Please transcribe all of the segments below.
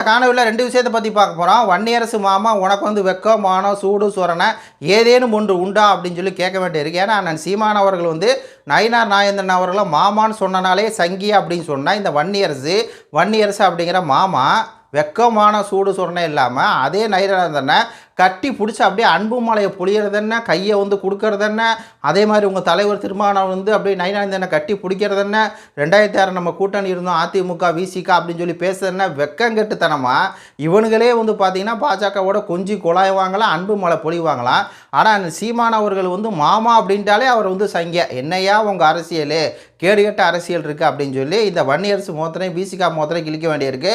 காணொலியில் 2 விஷயத்தை பற்றி பார்க்க போகிறோம். வன்னியரசு மாமா உனக்கு வந்து வெக்கம், மானம், சூடு, சொரணை ஏதேனும் ஒன்று உண்டா அப்படின்னு சொல்லி கேட்க வேண்டியிருக்கு. ஏன்னா அண்ணன் சீமான் அவர்கள் வந்து நயினார் நாகேந்திரன் அவர்களை மாமான்னு சொன்னனாலே சங்கி அப்படின்னு சொன்னால் இந்த வன்னியரசு அப்படிங்கிற மாமா வெக்கமான சூடு சொரணை இல்லாமல் அதே நயினார் கட்டி பிடிச்சி அப்படியே அன்பு மலையை பொழியறது என்ன, கையை வந்து கொடுக்கறது என்ன, அதே மாதிரி உங்கள் தலைவர் திருமாவளவன் வந்து அப்படியே நயினார் கட்டி பிடிக்கிறது என்ன, 2006 நம்ம கூட்டணி இருந்தோம் அதிமுக விசிக அப்படின்னு சொல்லி பேசுறது என்ன, வெக்கங்கெட்டுத்தனமாக இவனுங்களே வந்து பார்த்திங்கன்னா பாஜகவோட கொஞ்சி குழாய்வாங்களாம், அன்பு மலை பொழிவாங்களாம். ஆனால் அந்த சீமான் அவர்கள் வந்து மாமா அப்படின்ட்டாலே அவர் வந்து சங்கியா என்னையா உங்கள் அரசியல் கேடுகட்ட அரசியல் இருக்குது அப்படின்னு சொல்லி இந்த வன்னியரசு மோத்தனை விசிகா மோத்தனை கிழிக்க வேண்டியிருக்கு.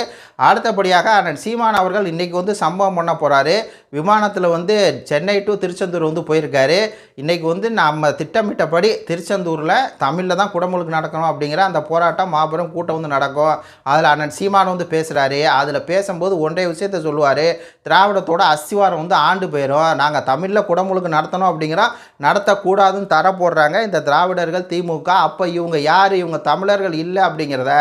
அடுத்தபடியாக அண்ணன் சீமான் அவர்கள் இன்றைக்கி வந்து சம்பவம் பண்ண போகிறாரு. விமானத்தில் வந்து சென்னை டு திருச்செந்தூர் வந்து போயிருக்காரு. இன்றைக்கி வந்து நம்ம திட்டமிட்டபடி திருச்செந்தூரில் தமிழில் தான் குடமுழுக்கு நடக்கணும் அப்படிங்கிற அந்த போராட்டம் மாபெரும் கூட்டம் வந்து நடக்கும். அதில் அண்ணன் சீமான் வந்து பேசுகிறாரு. அதில் பேசும்போது ஒன்றே விஷயத்தை சொல்லுவார், திராவிடத்தோட அஸ்திவாரம் வந்து ஆண்டு போயிடும், நாங்கள் தமிழில் குடமுழுக்கு நடத்தணும் அப்படிங்கிற நடத்தக்கூடாதுன்னு தர போடுறாங்க இந்த திராவிடர்கள் திமுக. அப்போ இவங்க யார், இவங்க தமிழர்கள் இல்லை அப்படிங்கிறத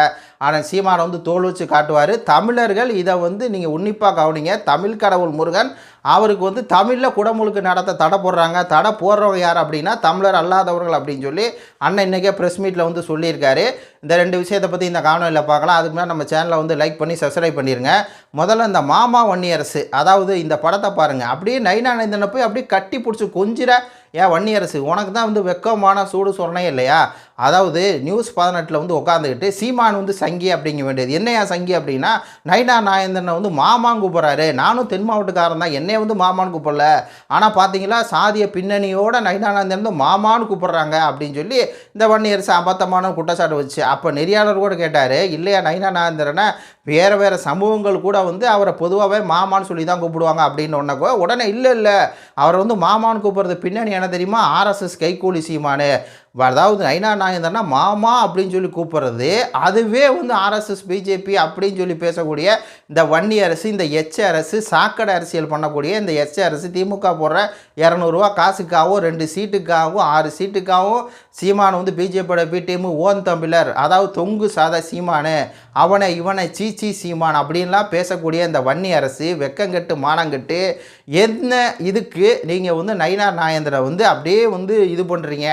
ஆனால் சீமானை வந்து தோல் வச்சு காட்டுவார். தமிழர்கள் இதை வந்து நீங்கள் உன்னிப்பாக கவனிங்க. தமிழ் கடவுள் முருகன் அவருக்கு வந்து தமிழில் குடமுழுக்கு நடத்த தடை போடுறாங்க. தடை போடுறவங்க யார் அப்படின்னா தமிழர் அல்லாதவர்கள் அப்படின்னு சொல்லி அண்ணன் இன்றைக்கே ப்ரெஸ் மீட்டில் வந்து சொல்லியிருக்காரு. இந்த 2 விஷயத்தை பற்றி இந்த காணொலியில் பார்க்கலாம். அதுக்கு முன்னாடி நம்ம சேனலை வந்து லைக் பண்ணி சப்ஸ்கிரைப் பண்ணிடுங்க. முதல்ல இந்த மாமா வன்னியரசு, அதாவது இந்த படத்தை பாருங்கள், அப்படியே நயினார் போய் அப்படியே கட்டி பிடிச்சி கொஞ்சிற ஏன் வன்னியரசு உனக்கு தான் வந்து வெக்கமான சூடு சொரணை இல்லையா? அதாவது நியூஸ் 18 வந்து உட்காந்துக்கிட்டு சீமான் வந்து சங்கி அப்படிங்க வேண்டியது என்னையா சங்கி அப்படின்னா நயினார் நாகேந்திரனை வந்து மாமான்னு கூப்பிட்றாரு. நானும் தென் மாவட்டக்காரன் தான், என்னைய வந்து மாமான்னு கூப்பிடல, ஆனால் பார்த்தீங்களா சாதிய பின்னணியோட நயினார் நாகேந்திரன் வந்து மாமான்னு கூப்பிட்றாங்க அப்படின்னு சொல்லி இந்த வன்னியரசு அபத்தமான குற்றச்சாட்டு வச்சு அப்போ நெறியாளர் கூட கேட்டார், இல்லையா நயினார் நாகேந்திரனை வேறு சமூகங்கள் கூட வந்து அவரை பொதுவாகவே மாமான்னு சொல்லி தான் கூப்பிடுவாங்க அப்படின்னு ஒன்றக்கோ உடனே இல்லை அவரை வந்து மாமான்னு கூப்பிட்றது பின்னணி என்ன தெரியுமா, ஆர்எஸ்எஸ் கைக்கூலி சீமானு. அதாவது நயினார் நாகேந்திரனா மாமா அப்படின்னு சொல்லி கூப்பிட்றது அதுவே வந்து ஆர்எஸ்எஸ் பிஜேபி அப்படின்னு சொல்லி பேசக்கூடிய இந்த வன்னி அரசு, இந்த எச்ச அரசு, சாக்கடை அரசியல் பண்ணக்கூடிய இந்த எச்ச அரசு திமுக போடுற 200 ரூபா காசுக்காகவும் 2 சீட்டுக்காகவும் 6 சீட்டுக்காகவும் சீமான் வந்து பிஜேபியோட பிடிஎம் ஓன் தமிழர், அதாவது தொங்கு சாத சீமானு, அவனை இவனை சீச்சி சீமான் அப்படின்லாம் பேசக்கூடிய இந்த வன்னி அரசு வெக்கங்கெட்டு மானங்கெட்டு என்ன இதுக்கு நீங்கள் வந்து நயினார் நாகேந்திரன் வந்து அப்படியே வந்து இது பண்ணுறீங்க.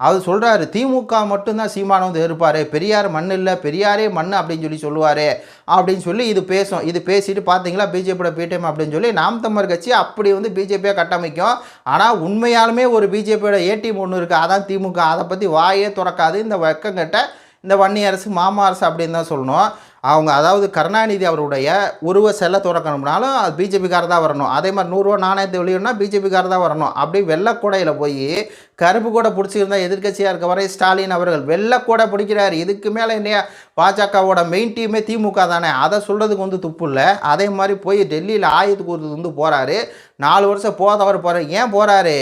அது சொல்கிறாரு திமுக மட்டும்தான் சீமானை வந்து இருப்பார், பெரியார் மண் இல்லை பெரியாரே மண் அப்படின்னு சொல்லுவார் அப்படின்னு சொல்லி இது பேசும். இது பேசிட்டு பார்த்தீங்களா பிஜேபியோட பிடிஎம் அப்படின்னு சொல்லி நாம் தமிழர் கட்சி அப்படி வந்து பிஜேபியை கட்டமைக்கும். ஆனால் உண்மையாலுமே ஒரு பிஜேபியோட ஏடிஎம் ஒன்று இருக்குது, அதான் திமுக. அதை பற்றி வாயே திறக்காது இந்த வெக்கங்கட்ட இந்த வன்னி அரசு மாமா அரசு அப்படின்னு தான் சொல்லணும். அவங்க அதாவது கருணாநிதி அவருடைய உருவ செல்லை திறக்கணும்னாலும் அது பிஜேபிக்கார தான் வரணும். அதே மாதிரி 100 ரூபா நாணயத்தை வெளியிடனா பிஜேபிக்கார தான் வரணும். அப்படி வெள்ளைக்கூடையில் போய் கருப்பு கூட பிடிச்சிருந்தா எதிர்கட்சியாக இருக்க வரை ஸ்டாலின் அவர்கள் வெள்ளைக்கூடை பிடிக்கிறார். இதுக்கு மேலே என்னையா பாஜகவோட மெயின் டீமே திமுக தானே, அதை சொல்கிறதுக்கு வந்து துப்பு இல்லை. அதே மாதிரி போய் டெல்லியில் ஆயுதத்துக்கு வந்து போகிறாரு. 4 வருஷம் போதவர் போகிறார். ஏன் போகிறாரு?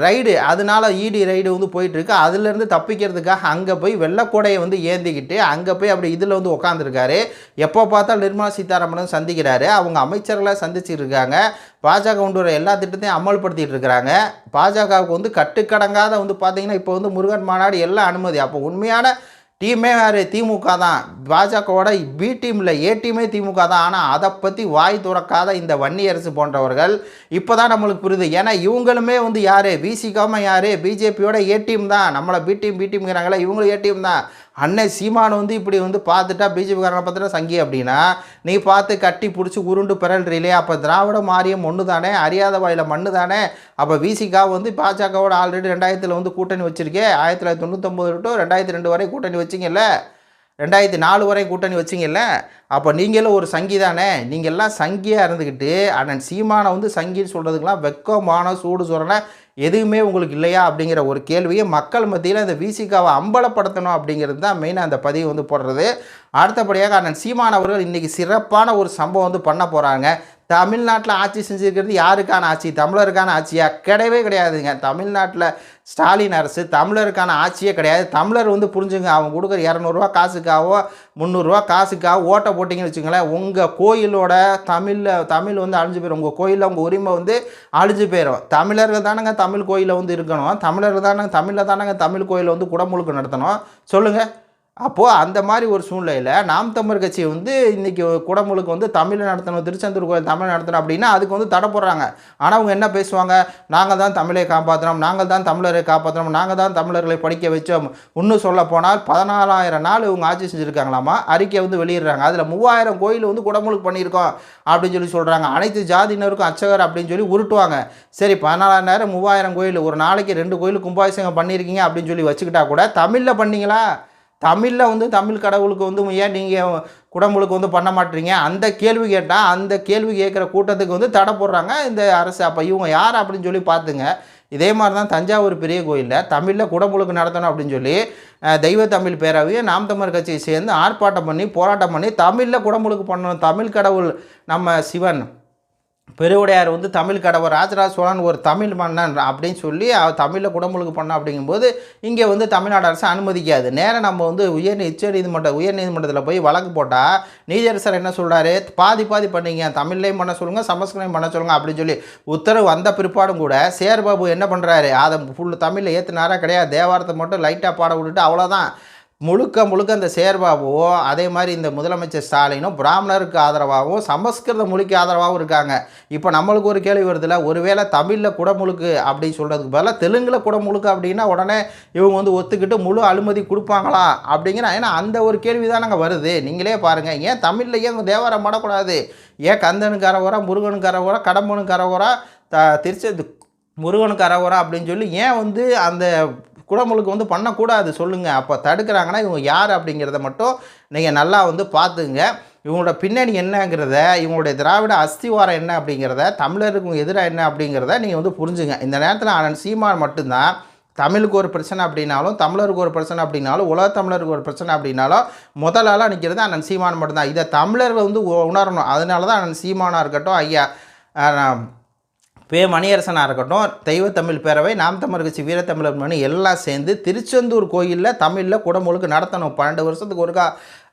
ரைடு, அதனால இடி ரைடு வந்து போயிட்டுருக்கு. அதுலேருந்து தப்பிக்கிறதுக்காக அங்கே போய் வெள்ளைக்கூடையை வந்து ஏந்திக்கிட்டு அங்கே போய் அப்படி இதில் வந்து உட்காந்துருக்காரு. எப்போ பார்த்தாலும் நிர்மலா சீதாராமன் சந்திக்கிறாரு. அவங்க அமைச்சர்களை சந்திச்சுட்டு இருக்காங்க. பாஜக கொண்டு வர எல்லா திட்டத்தையும் அமல்படுத்திகிட்டு இருக்கிறாங்க. பாஜகவுக்கு வந்து கட்டுக்கடங்காத வந்து பார்த்திங்கன்னா இப்போ வந்து முருகன் மாநாடு எல்லாம் அனுமதி. அப்போ உண்மையான டீமே வேறு திமுக தான், பாஜகவோட பி டீமில் ஏ டீமே திமுக தான். ஆனால் அதை பற்றி வாய் துறக்காத இந்த வன்னியரசு போன்றவர்கள் இப்போ தான் நம்மளுக்கு புரியுது. ஏன்னா இவங்களுமே வந்து யார் விசிகாம யார் பிஜேபியோட ஏ டீம் தான், நம்மளை பி டீம்ங்கிறாங்களே இவங்களும் ஏ டீம் தான். அண்ணன் சீமான் வந்து இப்படி வந்து பார்த்துட்டா பிஜேபிக்காரனை பார்த்துட்டா சங்கி அப்படின்னா நீ பார்த்து கட்டி பிடிச்சி உருண்டு பிறல்றீங்களே, அப்போ திராவிட மாரியம் ஒன்று தானே, அறியாத வாயில் மண்ணு தானே. அப்போ விசிகா வந்து பாஜகவோட ஆல்ரெடி 2000 வந்து கூட்டணி வச்சுருக்கே, 1999 டு 2002 வரை கூட்டணி வச்சிங்கல்ல, 2004 வரை கூட்டணி வச்சிங்கல்ல. அப்போ நீங்களும் ஒரு சங்கி தானே. நீங்கள்லாம் சங்கியாக இருந்துக்கிட்டு அண்ணன் சீமானை வந்து சங்கின்னு சொல்கிறதுக்கெலாம் வெக்கமான சூடு சொரணை எதுவுமே உங்களுக்கு இல்லையா அப்படிங்கிற ஒரு கேள்வியை மக்கள் மத்தியில் இந்த விசிகாவை அம்பலப்படுத்தணும் அப்படிங்கிறது தான் மெயினாக அந்த பதிவு வந்து போடுறது. அடுத்தபடியாக அண்ணன் சீமான் அவர்கள் இன்றைக்கி சிறப்பான ஒரு சம்பவம் வந்து பண்ண போகிறாங்க. தமிழ்நாட்டில் ஆட்சி செஞ்சுருக்கிறது யாருக்கான ஆட்சி? தமிழருக்கான ஆட்சியா? கிடையவே கிடையாதுங்க. தமிழ்நாட்டில் ஸ்டாலின் அரசு தமிழருக்கான ஆட்சியே கிடையாது. தமிழர் வந்து புரிஞ்சுங்க, அவங்க கொடுக்குற 200 ரூபா காசுக்காகவோ 300 ரூபா காசுக்காக ஓட்டை போட்டிங்கன்னு வச்சுங்களேன், உங்கள் கோயிலோட தமிழ் வந்து அழிஞ்சு போயிடும். உங்கள் கோயிலில் உங்கள் உரிமை வந்து அழிஞ்சு போயிடும். தமிழர்கள் தானங்க தமிழ் கோயிலில் வந்து இருக்கணும், தமிழர்கள் தானே தமிழில் தானங்க தமிழ் கோயிலை வந்து குடமுழுக்கு நடத்தணும். சொல்லுங்கள், அப்போது அந்த மாதிரி ஒரு சூழ்நிலையில் நாம் தமிழர் கட்சி வந்து இன்றைக்கி குடமுழுக்கு வந்து தமிழ் நடத்தணும், திருச்செந்தூர் கோயில் தமிழ் நடத்தணும் அப்படின்னா அதுக்கு வந்து தடை போடுறாங்க. ஆனால் அவங்க என்ன பேசுவாங்க, நாங்கள் தான் தமிழை காப்பாற்றினோம், நாங்கள் தான் தமிழரை காப்பாற்றினோம், நாங்கள் தான் தமிழர்களை படிக்க வச்சோம். இன்னும் சொல்ல போனால் 14,000 நாள் இவங்க ஆட்சி செஞ்சுருக்காங்களாமா. அறிக்கை வந்து வெளியிடுறாங்க. அதில் 3000 கோயில் வந்து குடமுழுக்கு பண்ணியிருக்கோம் அப்படின்னு சொல்கிறாங்க. அனைத்து ஜாதியினருக்கும் அர்ச்சகர் அப்படின்னு சொல்லி உருட்டுவாங்க. சரி, 14,000 3000 கோயில், ஒரு நாளைக்கு 2 கோயில் கும்பாபிஷேகம் பண்ணியிருக்கீங்க அப்படின்னு சொல்லி வச்சுக்கிட்டா கூட தமிழில் பண்ணீங்களா? தமிழில் வந்து தமிழ் கடவுளுக்கு வந்து ஏன் நீங்கள் குடமுழுக்கு வந்து பண்ண மாட்டீங்க? அந்த கேள்வி கேட்டால் அந்த கேள்வி கேட்குற கூட்டத்துக்கு வந்து தடை போடுறாங்க இந்த அரசு. அப்போ இவங்க யார் அப்படின்னு சொல்லி பார்த்துங்க. இதே மாதிரி தான் தஞ்சாவூர் பெரிய கோயிலில் தமிழில் குடமுழுக்கு நடத்தணும் அப்படின்னு சொல்லி தெய்வ தமிழ் பேரவையை நாம் தமிழர் கட்சியை சேர்ந்து ஆர்ப்பாட்டம் பண்ணி போராட்டம் பண்ணி தமிழில் குடமுழுக்கு பண்ணணும். தமிழ் கடவுள் நம்ம சிவன் பெருவுடையார் வந்து தமிழ் கடவுள், ராஜராஜ சோழன் ஒரு தமிழ் மன்னன் அப்படின்னு சொல்லி தமிழில் குடமுழுக்கு பண்ணோம். அப்படிங்கும்போது இங்கே வந்து தமிழ்நாடு அரசு அனுமதிக்காது. நேரம் நம்ம வந்து உயர்நீதிமன்றத்தில் போய் வழக்கு போட்டால் நீதியரசர் என்ன சொல்கிறாரு, பாதி பண்ணிங்க, தமிழ்லையும் பண்ண சொல்லுங்கள், சமஸ்கிருதம் பண்ண சொல்லுங்கள் அப்படின்னு சொல்லி உத்தரவு வந்த பிற்பாடும் கூட சேர்பாபு என்ன பண்ணுறாரு, அதை ஃபுல் தமிழில் ஏற்றுனாரா கிடையாது. தேவாரத்தை மட்டும் லைட்டாக பாட விட்டுட்டு அவ்வளோதான். முழுக்க அந்த சேர்பாபுவும் அதே மாதிரி இந்த முதலமைச்சர் ஸ்டாலினும் பிராமணருக்கு ஆதரவாகவும் சமஸ்கிருத மொழிக்கு ஆதரவாகவும் இருக்காங்க. இப்போ நம்மளுக்கு ஒரு கேள்வி வருதுல்ல, ஒருவேளை தமிழில் குடமுழுக்கு அப்படின்னு சொல்கிறதுக்கு பதிலாக தெலுங்கில் குடமுழுக்கு அப்படின்னா உடனே இவங்க வந்து ஒத்துக்கிட்டு முழு அனுமதி கொடுப்பாங்களா அப்படிங்கிற, ஏன்னா அந்த ஒரு கேள்வி தான் நாங்கள் வருது. நீங்களே பாருங்கள், ஏன் தமிழில் ஏன் தேவாரம் பாடக்கூடாது? ஏன் கந்தனுக்கு அரோகரா, முருகனுக்கு அரோகரா, கடம்பனுக்கு அரோகரா, முருகனுக்கு அரோகரா அப்படின்னு சொல்லி ஏன் வந்து அந்த குடமுழுக்கு வந்து பண்ணக்கூடாது சொல்லுங்கள். அப்போ தடுக்கிறாங்கன்னா இவங்க யார் அப்படிங்கிறத மட்டும் நீங்கள் நல்லா வந்து பார்த்துங்க. இவங்களோட பின்னணி என்னங்கிறத, இவங்களுடைய திராவிட அஸ்திவாரம் என்ன அப்படிங்கிறத, தமிழருக்கு எதிராக என்ன அப்படிங்கிறத நீங்கள் வந்து புரிஞ்சுங்க. இந்த நேரத்தில் அண்ணன் சீமான் மட்டும்தான் தமிழுக்கு ஒரு பிரச்சனை அப்படின்னாலும், தமிழருக்கு ஒரு பிரச்சனை அப்படின்னாலும், உலக தமிழருக்கு ஒரு பிரச்சனை அப்படின்னாலும் முதலாளாக நிற்கிறது அண்ணன் சீமான் மட்டும்தான். இதை தமிழர்கள் வந்து உணரணும். அதனால தான் அண்ணன் சீமானாக இருக்கட்டும், ஐயா மணியரசனாக இருக்கட்டும், தெய்வ தமிழ் பேரவை, நாம் தமிழர் கட்சி, வீரத்தமிழர் மணி எல்லாம் சேர்ந்து திருச்செந்தூர் கோயிலில் தமிழில் குடமுழுக்கு நடத்தணும். 12 வருஷத்துக்கு ஒருக்கா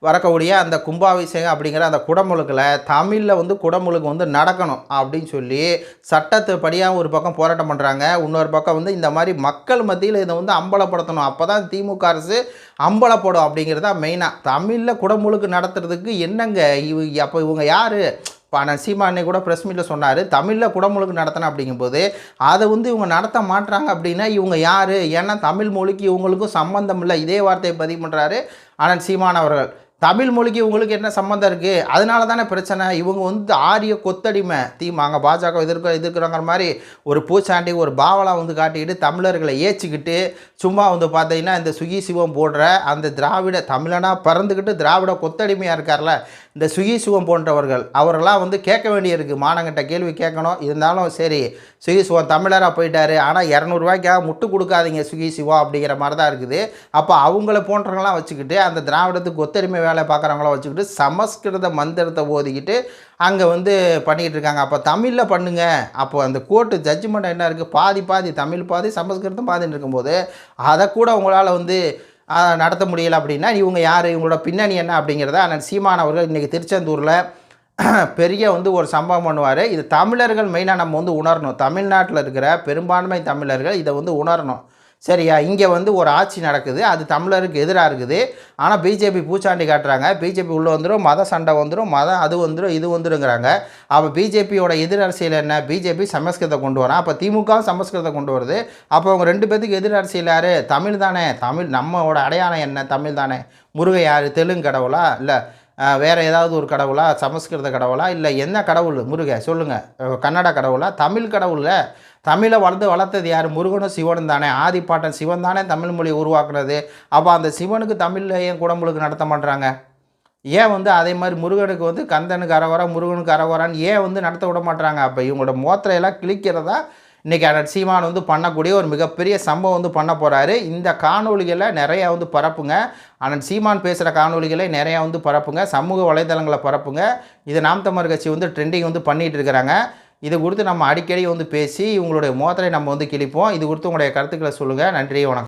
வரக்கூடிய அந்த கும்பாபிஷேகம் அப்படிங்கிற அந்த குடமுழுக்கில் தமிழில் வந்து குடமுழுக்கு வந்து நடக்கணும் அப்படின்னு சொல்லி சட்டத்து படியாக ஒரு பக்கம் போராட்டம் பண்ணுறாங்க. இன்னொரு பக்கம் வந்து இந்த மாதிரி மக்கள் மத்தியில் இதை வந்து அம்பலப்படுத்தணும். அப்போ தான் திமுக அரசு அம்பலப்படும் அப்படிங்கிறது தான் மெயினாக. தமிழில் குடமுழுக்கு நடத்துறதுக்கு என்னங்க அப்போ இவங்க யார்? ஆனால் சீமானே கூட ப்ரெஸ் மீட்டில் சொன்னார், தமிழில் குடமுழுக்கு நடத்தணும் அப்படிங்கும்போது அதை வந்து இவங்க நடத்த மாட்டுறாங்க அப்படின்னா இவங்க யார்? ஏன்னா தமிழ் மொழிக்கு இவங்களுக்கும் சம்மந்தம் இல்லை. இதே வார்த்தையை பதிவு பண்ணுறாரு ஆனால் சீமான் அவர்கள். தமிழ் மொழிக்கு இவங்களுக்கு என்ன சம்மந்தம் இருக்குது? அதனால தானே பிரச்சனை. இவங்க வந்து ஆரிய கொத்தடிமை அங்கே பாஜக எதிர்க்கிறாங்கிற மாதிரி ஒரு பூச்சாண்டி ஒரு பாவலா வந்து காட்டிக்கிட்டு தமிழர்களை ஏச்சிக்கிட்டு சும்மா வந்து பார்த்தீங்கன்னா இந்த சுகி சிவம் போடுற அந்த திராவிட தமிழனாக பறந்துக்கிட்டு திராவிட கொத்தடிமையாக இருக்கார்ல இந்த சுகி சிவம் போன்றவர்கள், அவரெல்லாம் வந்து கேட்க வேண்டியிருக்கு. மானங்கிட்ட கேள்வி கேட்கணும். இருந்தாலும் சரி, சுகி சிவம் தமிழராக போயிட்டார், ஆனால் 200 ரூபாய்க்காக முட்டு கொடுக்காதீங்க சுகி சிவம் அப்படிங்கிற மாதிரி தான் இருக்குது. அப்போ அவங்கள போன்றவங்களாம் வச்சுக்கிட்டு அந்த திராவிடத்துக்கு ஒத்தடிமை வேலை பார்க்குறவங்களாம் வச்சுக்கிட்டு சமஸ்கிருத மந்திரத்தை ஓதிக்கிட்டு அங்கே வந்து பண்ணிக்கிட்டு இருக்காங்க. அப்போ தமிழில் பண்ணுங்க. அப்போ அந்த கோர்ட்டு ஜட்ஜ்மெண்ட் என்ன இருக்குது, பாதி தமிழ் பாதி சமஸ்கிருதம் பாதின்னு இருக்கும்போது அதை கூட உங்களால் வந்து நடத்த முடியலை அப்படின்னா இவங்க யார்? இவங்களோட பின்னணி என்ன அப்படிங்கிறத அண்ணன் சீமான் அவர்கள் இன்றைக்கி திருச்செந்தூரில் பெரிய வந்து ஒரு சம்பவம் பண்ணுவார். இது தமிழர்கள் மெயினாக நம்ம வந்து உணரணும். தமிழ்நாட்டில் இருக்கிற பெரும்பான்மை தமிழர்கள் இதை வந்து உணரணும். சரியா? இங்கே வந்து ஒரு ஆட்சி நடக்குது, அது தமிழருக்கு எதிராக இருக்குது. ஆனால் பிஜேபி பூச்சாண்டி காட்டுறாங்க. பிஜேபி உள்ளே வந்துடும், மத சண்டை வந்துடும், மதம் அது வந்துடும் இது வந்துடுங்கிறாங்க. அப்போ பிஜேபியோட எதிர் அரசியல் என்ன? பிஜேபி சமஸ்கிருதத்தை கொண்டு வரான். அப்போ திமுக சமஸ்கிருதத்தை கொண்டு வருது. அப்போ அவங்க 2 பேத்துக்கு எதிர் அரசியல் யார்? தமிழ் தானே. தமிழ் நம்மளோட அடையாளம் என்ன? தமிழ் தானே. முருகன் யார்? தெலுங்கு கடவுளா இல்லை வேறு ஏதாவது ஒரு கடவுளா? சமஸ்கிருத கடவுளா இல்லை என்ன கடவுள்? முருகன் சொல்லுங்கள். கன்னட கடவுளா? தமிழ் கடவுளில் தமிழை வளர்த்தது யார்? முருகனும் சிவனும் தானே. ஆதிப்பாட்டன் சிவன் தானே தமிழ் மொழியை உருவாக்குனது. அப்போ அந்த சிவனுக்கு தமிழில் ஏன் குடமுழுக்கு நடத்த மாட்டுறாங்க? ஏன் வந்து அதே மாதிரி முருகனுக்கு வந்து கந்தனுக்கு அரோகரா, முருகனுக்கு அரோகரான்னு ஏன் வந்து நடத்த விட மாட்டுறாங்க? அப்போ இவங்களோட மோத்திரையெல்லாம் கிழிக்கிறதா இன்றைக்கி அண்ணன் சீமான் வந்து பண்ணக்கூடிய ஒரு மிகப்பெரிய சம்பவம் வந்து பண்ண போகிறாரு. இந்த காணொலிகளை நிறையா வந்து பரப்புங்க. அண்ணன் சீமான் பேசுகிற காணொலிகளை நிறையா வந்து பரப்புங்க. சமூக வலைதளங்களை பரப்புங்க. இது நாம் தமிழர் கட்சி வந்து ட்ரெண்டிங் வந்து பண்ணிகிட்டு இருக்கிறாங்க. இது குறித்து நம்ம அடிக்கடி வந்து பேசி இவங்களுடைய மோத்திரை நம்ம வந்து கிழிப்போம். இது குறித்து உங்களுடைய கருத்துக்களை சொல்லுங்கள். நன்றி, வணக்கம்.